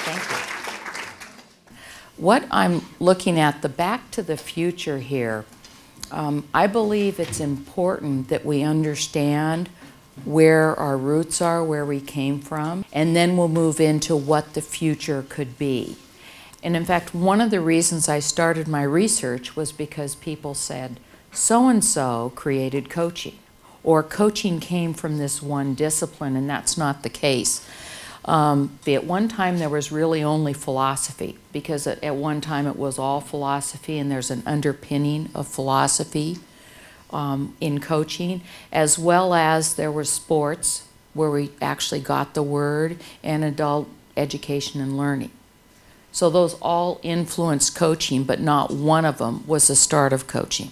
Thank you. What I'm looking at, the back to the future here, I believe it's important that we understand where our roots are, where we came from, and then we'll move into what the future could be. And in fact, one of the reasons I started my research was because people said, so-and-so created coaching, or coaching came from this one discipline, and that's not the case. At one time there was really only philosophy, because at one time it was all philosophy, and there's an underpinning of philosophy in coaching, as well as there were sports where we actually got the word, and adult education and learning. So those all influenced coaching, but not one of them was the start of coaching.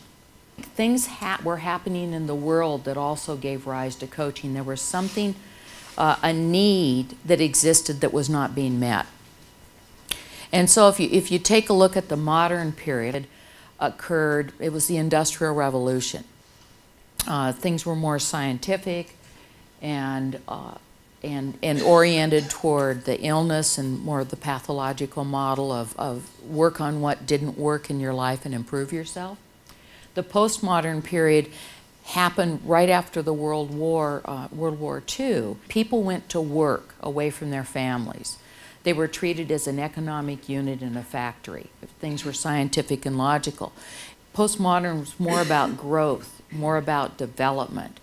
Things were happening in the world that also gave rise to coaching. There was something, a need that existed that was not being met. And so if you take a look at the modern period, it was the Industrial Revolution. Things were more scientific and oriented toward the illness and more of the pathological model of work on what didn't work in your life and improve yourself. The postmodern period happened right after the World War II. People went to work away from their families. They were treated as an economic unit in a factory. Things were scientific and logical. Postmodern was more about growth, more about development.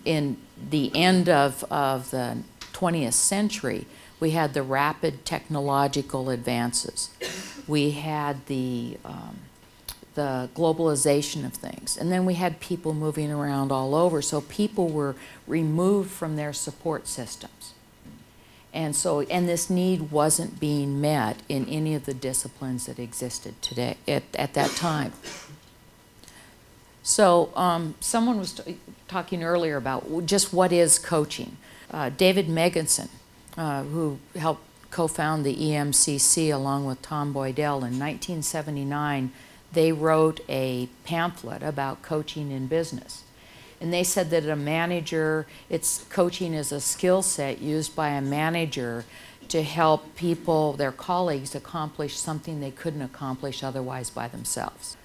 In the end of the 20th century, we had the rapid technological advances. We had the globalization of things. And then we had people moving around all over, so people were removed from their support systems. And this need wasn't being met in any of the disciplines that existed today, at that time. So someone was talking earlier about just what is coaching. David Meganson, who helped co-found the EMCC along with Tom Boydell in 1979, they wrote a pamphlet about coaching in business. And they said that a manager, coaching is a skill set used by a manager to help people, their colleagues, accomplish something they couldn't accomplish otherwise by themselves.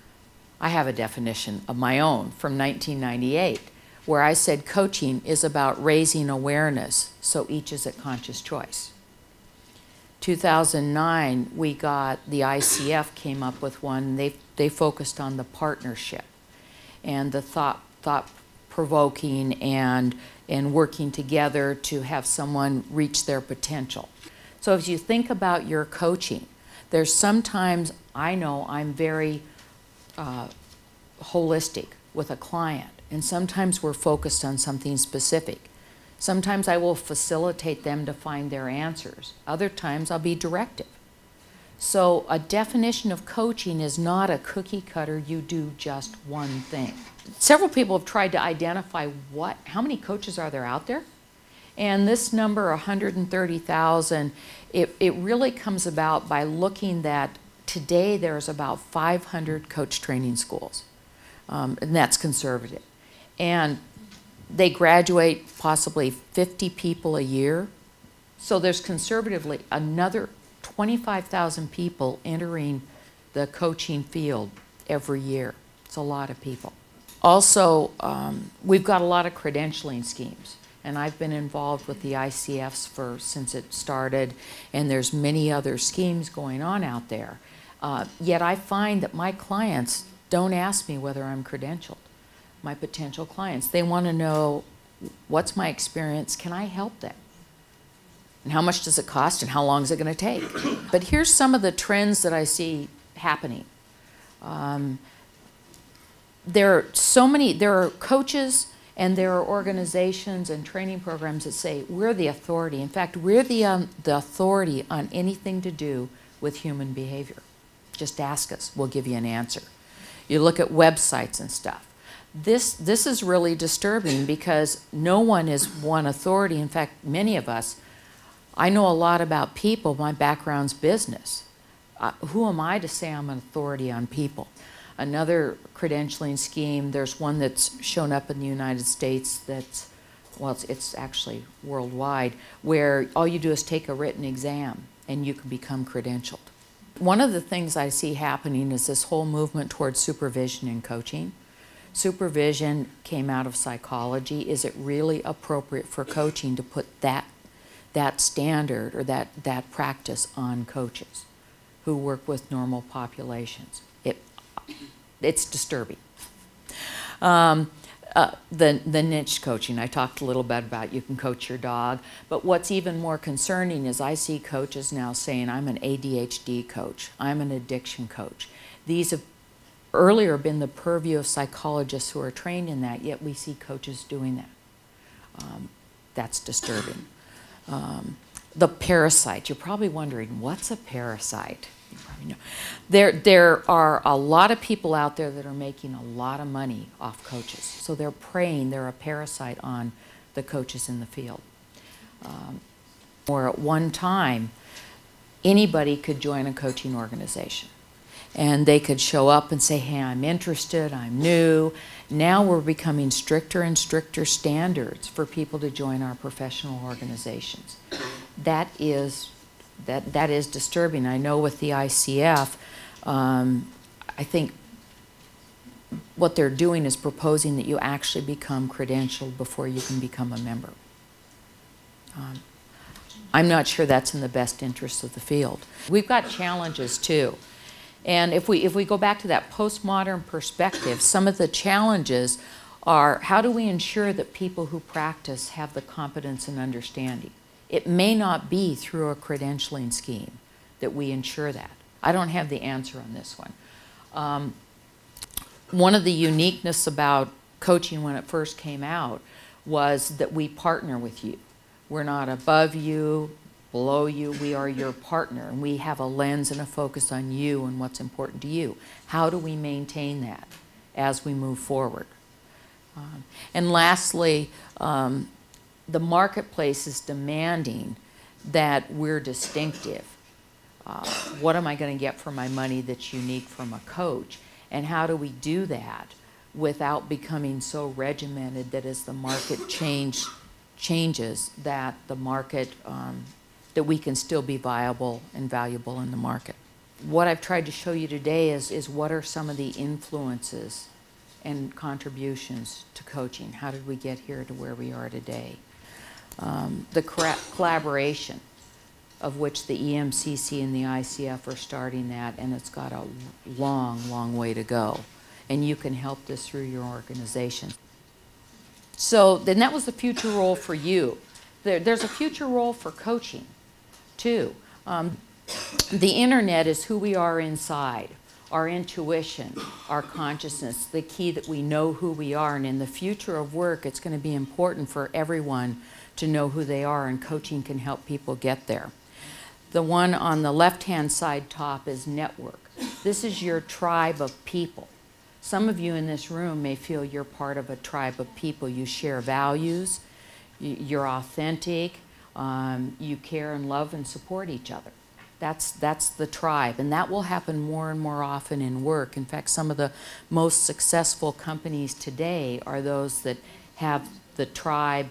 I have a definition of my own from 1998, where I said coaching is about raising awareness so each is a conscious choice. 2009, we got, the ICF came up with one. They focused on the partnership and the thought-provoking and working together to have someone reach their potential. So as you think about your coaching, there's sometimes, I know I'm very holistic with a client, and sometimes we're focused on something specific. Sometimes I will facilitate them to find their answers. Other times I'll be directive. So a definition of coaching is not a cookie cutter, you do just one thing. Several people have tried to identify how many coaches are there out there? And this number, 130,000, it really comes about by looking that today there's about 500 coach training schools, and that's conservative. And they graduate possibly 50 people a year. So there's conservatively another 25,000 people entering the coaching field every year. It's a lot of people. Also, we've got a lot of credentialing schemes. And I've been involved with the ICFs since it started, and there's many other schemes going on out there. Yet I find that my clients don't ask me whether I'm credentialed. My potential clients, they want to know, what's my experience, can I help them? And how much does it cost, and how long is it going to take? But here's some of the trends that I see happening. There are coaches and there are organizations and training programs that say, we're the authority. In fact, we're the authority on anything to do with human behavior. Just ask us, we'll give you an answer. You look at websites and stuff. This is really disturbing because no one is one authority. In fact, many of us, I know a lot about people. My background's business. Who am I to say I'm an authority on people? Another credentialing scheme, there's one that's shown up in the United States that's, well, it's actually worldwide, where all you do is take a written exam. and you can become credentialed. One of the things I see happening is this whole movement towards supervision in coaching. Supervision came out of psychology. Is it really appropriate for coaching to put that standard or that practice on coaches who work with normal populations? It's disturbing. The niche coaching, I talked a little bit about, you can coach your dog, but what's even more concerning is I see coaches now saying, I'm an ADHD coach, I'm an addiction coach. These have earlier been the purview of psychologists who are trained in that, yet we see coaches doing that. That's disturbing. The parasite, you're probably wondering, what's a parasite? You probably know. There are a lot of people out there that are making a lot of money off coaches. So they're preying, they're a parasite on the coaches in the field. Or at one time, anybody could join a coaching organization. And they could show up and say, hey, I'm interested, I'm new. Now we're becoming stricter and stricter standards for people to join our professional organizations. That is disturbing. I know with the ICF, I think what they're doing is proposing that you actually become credentialed before you can become a member. I'm not sure that's in the best interest of the field. We've got challenges too. And if we go back to that postmodern perspective, some of the challenges are, how do we ensure that people who practice have the competence and understanding? It may not be through a credentialing scheme that we ensure that. I don't have the answer on this one. One of the uniqueness about coaching when it first came out was that we partner with you. We're not above you, below you, we are your partner, and we have a lens and a focus on you and what's important to you. How do we maintain that as we move forward? And lastly, the marketplace is demanding that we're distinctive. What am I going to get for my money that's unique from a coach? And how do we do that without becoming so regimented that as the market changes, that the market, that we can still be viable and valuable in the market? What I've tried to show you today is what are some of the influences and contributions to coaching? How did we get here to where we are today? The collaboration, of which the EMCC and the ICF are starting that, and it's got a long, long way to go. And you can help this through your organization. So then that was the future role for you. There's a future role for coaching, too. The internet is who we are inside, our intuition, our consciousness, the key that we know who we are. And in the future of work, it's going to be important for everyone to know who they are, and coaching can help people get there. The one on the left-hand side top is network. This is your tribe of people. Some of you in this room may feel you're part of a tribe of people. You share values, you're authentic, you care and love and support each other. That's the tribe, and that will happen more and more often in work. In fact, some of the most successful companies today are those that have the tribe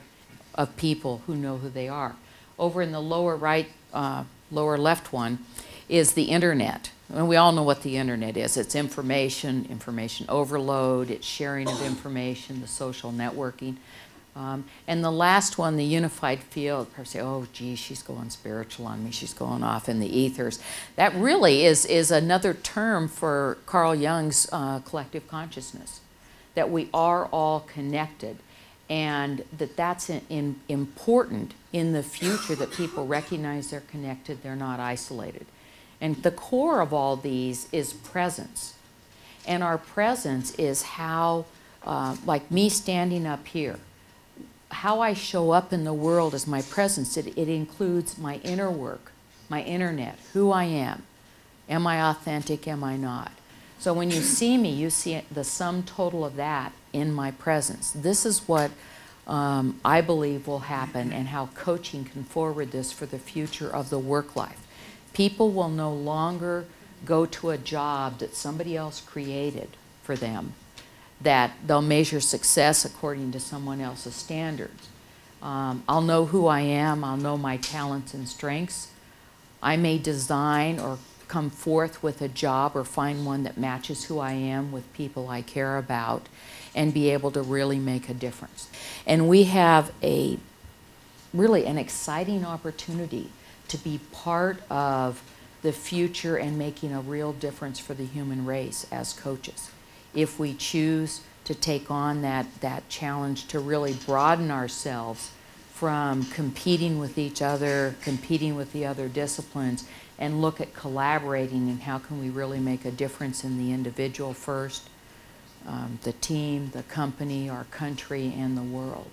of people who know who they are. Over in the lower right, lower left one is the internet. And we all know what the internet is. It's information overload, it's sharing of information, the social networking. And the last one, the unified field, people say, oh, gee, she's going spiritual on me, she's going off in the ethers. That really is another term for Carl Jung's collective consciousness, that we are all connected, and that's important in the future, that people recognize they're connected, they're not isolated. And the core of all these is presence. And our presence is how, like me standing up here, how I show up in the world is my presence. It includes my inner work, my internet, who I am. Am I authentic, am I not? So when you see me, you see the sum total of that in my presence. This is what I believe will happen, and how coaching can forward this for the future of the work life. People will no longer go to a job that somebody else created for them, that they'll measure success according to someone else's standards. I'll know who I am, I'll know my talents and strengths, I may design or come forth with a job or find one that matches who I am with people I care about and be able to really make a difference. And we have really an exciting opportunity to be part of the future and making a real difference for the human race as coaches. If we choose to take on that challenge to really broaden ourselves from competing with each other, competing with the other disciplines, and look at collaborating and how can we really make a difference in the individual first, the team, the company, our country, and the world.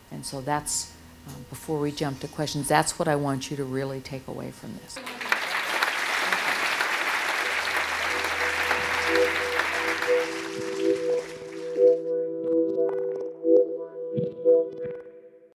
And so that's, before we jump to questions, that's what I want you to really take away from this.